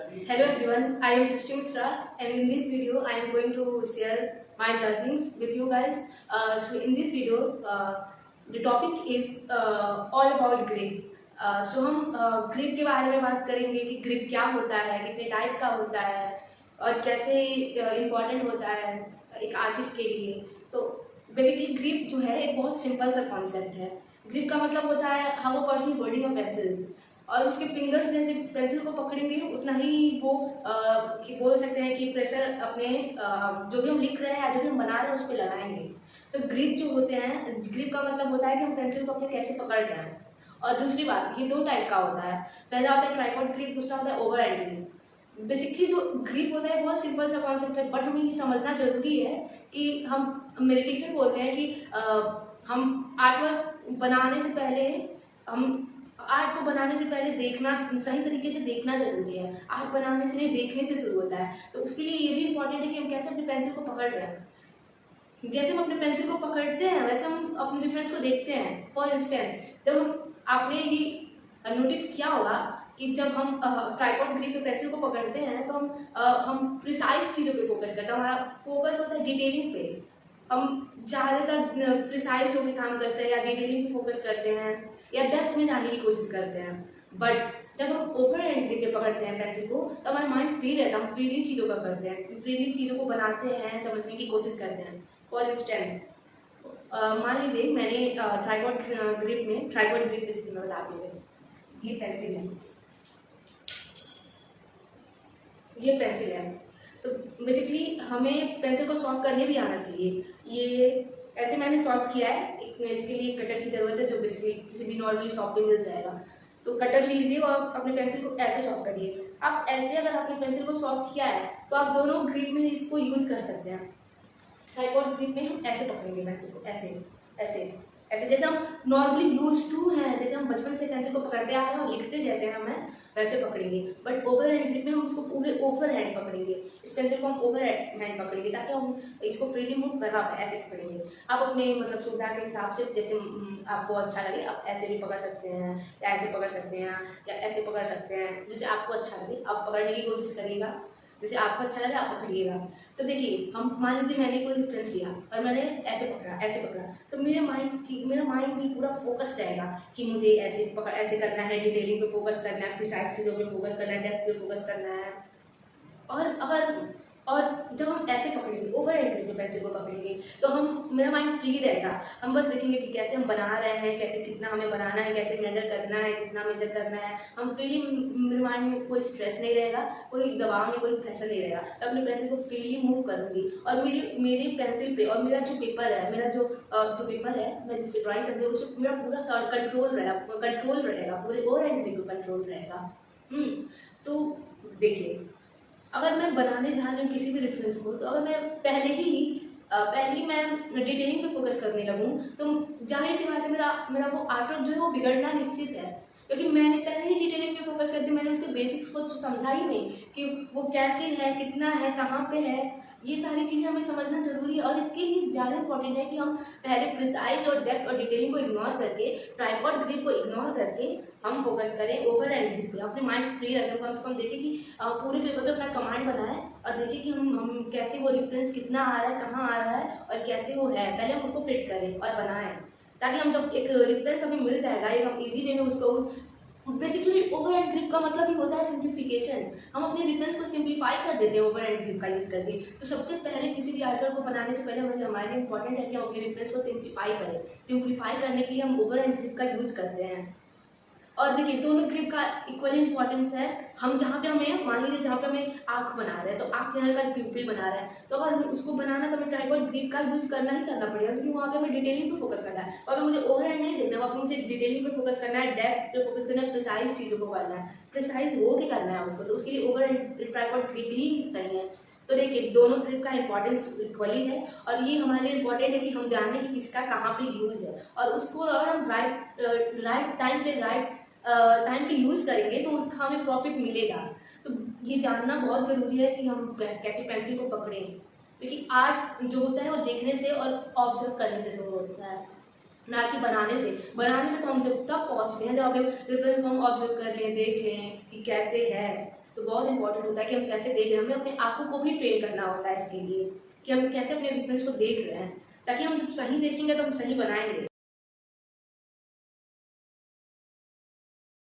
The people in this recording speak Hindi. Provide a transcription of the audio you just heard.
Hello everyone, I am Srishti Misra and in this video I am going to share my learnings with you guys. So in this video the topic is all about grip. So हम grip के बारे में बात करेंगे कि grip क्या होता है, कितने टाइप का होता है और कैसे इम्पोर्टेंट होता है एक आर्टिस्ट के लिए। तो बेसिकली ग्रिप जो है एक बहुत सिंपल सा कॉन्सेप्ट है। ग्रिप का मतलब होता है how a person holding a pencil और उसके फिंगर्स जैसे पेंसिल को पकड़ेंगे उतना ही वो कि बोल सकते हैं कि प्रेशर अपने जो भी हम लिख रहे हैं या जो भी हम बना रहे हैं उस पर लगाएंगे। तो ग्रिप जो होते हैं, ग्रिप का मतलब होता है कि हम पेंसिल को अपने कैसे पकड़ रहे हैं। और दूसरी बात, ये दो टाइप का होता है। पहला होता है ट्राइपॉड ग्रिप, दूसरा होता है ओवर हैंड ग्रिप। बेसिकली जो ग्रिप होता है बहुत सिंपल सा कॉन्सेप्ट है, बट हमें ये समझना जरूरी है कि हम, मेरे टीचर बोलते हैं कि हम आर्ट वर्क बनाने से पहले हम आर्ट को बनाने से पहले देखना, सही तरीके से देखना जरूरी है। आर्ट बनाने से नहीं, देखने से शुरू होता है। तो उसके लिए ये भी इम्पोर्टेंट है कि हम कैसे अपने पेंसिल को पकड़ रहे हैं। जैसे हम अपने पेंसिल को पकड़ते हैं वैसे हम अपने रेफरेंस को देखते हैं। फॉर इंस्टेंस, जब हम, आपने ये नोटिस किया होगा कि जब हम ट्राइपॉड ग्रिप पे पेंसिल को पकड़ते हैं तो हम प्रिसाइज चीज़ों पे फोकस करते हैं। हमारा फोकस होता है डिटेलिंग पे। हम ज़्यादातर प्रिसाइज होकर काम करते हैं या डिटेलिंग पे फोकस करते हैं या डेप्थ में जाने की कोशिश करते हैं। बट जब हम ओवर हैंड ग्रिप पे पकड़ते हैं पेंसिल को तो हमारा माइंड फ्री रहता है। हम फ्रीली चीज़ों का करते हैं, फ्रीली चीज़ों को बनाते हैं, समझने की कोशिश करते हैं। फॉर इंस्टेंस, मान लीजिए मैंने ट्राइपॉड ग्रिप में, ट्राइपॉड ग्रिप बेसिकली मैं बताती हूँ। ये पेंसिल है, ये पेंसिल है। तो बेसिकली हमें पेंसिल को सॉल्व करने भी आना चाहिए। ये ऐसे मैंने सॉल्व किया है। इसके लिए कटर की ज़रूरत है जो बेसिकली किसी भी नॉर्मली शॉप पे मिल जाएगा। तो कटर लीजिए और अपने पेंसिल को ऐसे सॉल्व करिए। आप ऐसे अगर आपने पेंसिल को सॉल्व किया है तो आप दोनों ग्रिप में इसको यूज कर सकते हैं। ट्राइपॉड ग्रिप में हम ऐसे पकड़ेंगे पेंसिल को, ऐसे ऐसे ऐसे, जैसे हम नॉर्मली यूज टू हैं, जैसे हम बचपन से पेंसिल को पकड़ते आए हैं और लिखते जैसे हम हैं वैसे पकड़ेंगे। बट ओवर हैंड ग्रिप में हम इसको पूरे ओवर हैंड पकड़ेंगे। इस पेंसिल को हम ओवर हैंड पकड़ेंगे ताकि हम इसको फ्रीली मूव कर रहा है, ऐसे पकड़ेंगे। आप अपने मतलब सुविधा के हिसाब से जैसे आपको अच्छा लगे आप ऐसे भी पकड़ सकते हैं या ऐसे पकड़ सकते हैं या ऐसे पकड़ सकते हैं। जैसे आपको अच्छा लगे आप पकड़ने की कोशिश करिएगा, जैसे आपको अच्छा लगे आप पकड़िएगा। तो देखिए, हम मान लीजिए मैंने कोई रेफरेंस लिया और मैंने ऐसे पकड़ा, ऐसे पकड़ा, तो मेरा माइंड भी पूरा फोकस रहेगा कि मुझे ऐसे पकड़, ऐसे करना है, डिटेलिंग पे फोकस करना है, प्रिसाइज चीज़ों पे फोकस करना है, डेप्थ पे फोकस करना है। और जब हम ऐसे पकड़ेंगे, ओवर हैंड करके पेंसिल को पकड़ेंगे, तो मेरा माइंड फ्री रहेगा। हम बस देखेंगे कि कैसे हम बना रहे हैं, कैसे कितना हमें बनाना है, कैसे मेजर करना है, कितना मेजर करना है। हम फ्रीली, मेरे माइंड में कोई स्ट्रेस नहीं रहेगा, कोई दबाव नहीं, कोई प्रेशर नहीं रहेगा। मैं अपने पेंसिल को फ्रीली मूव करूँगी और मेरी पेंसिल पे और मेरा जो पेपर है, मेरा जो पेपर है, मैं जिस पे ड्राइंग करती हूँ उस पर मेरा पूरा कंट्रोल रहेगा, पूरे ओवर हैंड पे कंट्रोल रहेगा। तो देखिए, अगर मैं बनाने जा रही हूँ किसी भी रेफरेंस को, तो अगर मैं पहले ही मैं डिटेलिंग पे फोकस करने लगूँ तो जाहिर सी बात है मेरा वो आर्टवर्क जो है वो बिगड़ना निश्चित है। क्योंकि मैंने पहले ही डिटेलिंग पे फोकस कर दी, मैंने उसके बेसिक्स को समझा ही नहीं कि वो कैसे है, कितना है, कहाँ पे है। ये सारी चीज़ें हमें समझना जरूरी है और इसके लिए ज़्यादा इंपॉर्टेंट है कि हम पहले प्रिसाइज और डेप्थ और डिटेलिंग को इग्नोर करके, ट्राइपॉड ग्रिप को इग्नोर करके हम फोकस करें ओवर एंड ग्रिप पे। अपने माइंड फ्री रखें, कम से कम देखें कि पूरे पेपर पे अपना कमांड बनाए और देखिए कि हम कैसे वो रेफरेंस कितना आ रहा है, कहाँ आ रहा है और कैसे वो है, पहले हम उसको फिट करें और बनाएं। ताकि हम जब एक रेफरेंस हमें मिल जाएगा, एक हम इजी वे में उसको, बेसिकली ओवर हैंड ग्रिप का मतलब ही होता है सिंप्लीफिकेशन। हम अपने रेफरेंस को सिंप्लीफाई कर देते हैं ओवर हैंड ग्रिप का यूज करके। तो सबसे पहले किसी भी आर्टवर्क को बनाने से पहले हमारे लिए इंपॉर्टेंट है कि हम अपने रेफरेंस को सिंप्लीफाई करें। सिंप्लीफाई करने के लिए हम ओवर हैंड ग्रिप का यूज करते हैं। और देखिए, दोनों ग्रिप का इक्वली इंपॉर्टेंस है। हम जहाँ पे हमें, मान लीजिए जहाँ पे हमें आँख बना रहे हैं तो आँख के अंदर का प्यूपिल बना रहे हैं, तो अगर हमें उसको बनाना तो हमें ट्राइपॉड ग्रिप का यूज करना ही करना पड़ेगा। क्योंकि वहाँ पे हमें डिटेलिंग पे फोकस करना है, वहाँ पे मुझे ओवरहैंड नहीं देखना है, वहाँ पे मुझे डिटेलिंग पे फोकस करना है, डेप्थ पे फोकस करना है, प्रिसाइज चीज़ों को करना है, प्रिसाइज हो के करना है उसको। तो उसके लिए ओवरहैंड ट्राइपॉड ग्रिप ही सही है। तो देखिए, दोनों ग्रिप का इंपॉर्टेंस इक्वली है और ये हमारे लिए इंपॉर्टेंट है कि हम जाने कि किसका कहाँ पे यूज है और उसको अगर हम राइट टाइम पे यूज करेंगे तो उसका हमें प्रॉफिट मिलेगा। तो ये जानना बहुत जरूरी है कि हम कैसे पेंसिल को पकड़ें। क्योंकि आर्ट जो होता है वो देखने से और ऑब्जर्व करने से शुरू होता है, ना कि बनाने से। बनाने में तो हम जब तक पहुंचते हैं जब अपने रेफरेंस को हम ऑब्जर्व कर लें, देख लें कि कैसे है, तो बहुत इंपॉर्टेंट होता है कि हम कैसे देख रहे हैं, हमें अपनी आंखों को भी ट्रेन करना होता है इसके लिए कि हम कैसे अपने रिफरेंस को देख रहे हैं, ताकि हम जब सही देखेंगे तो हम सही बनाएंगे।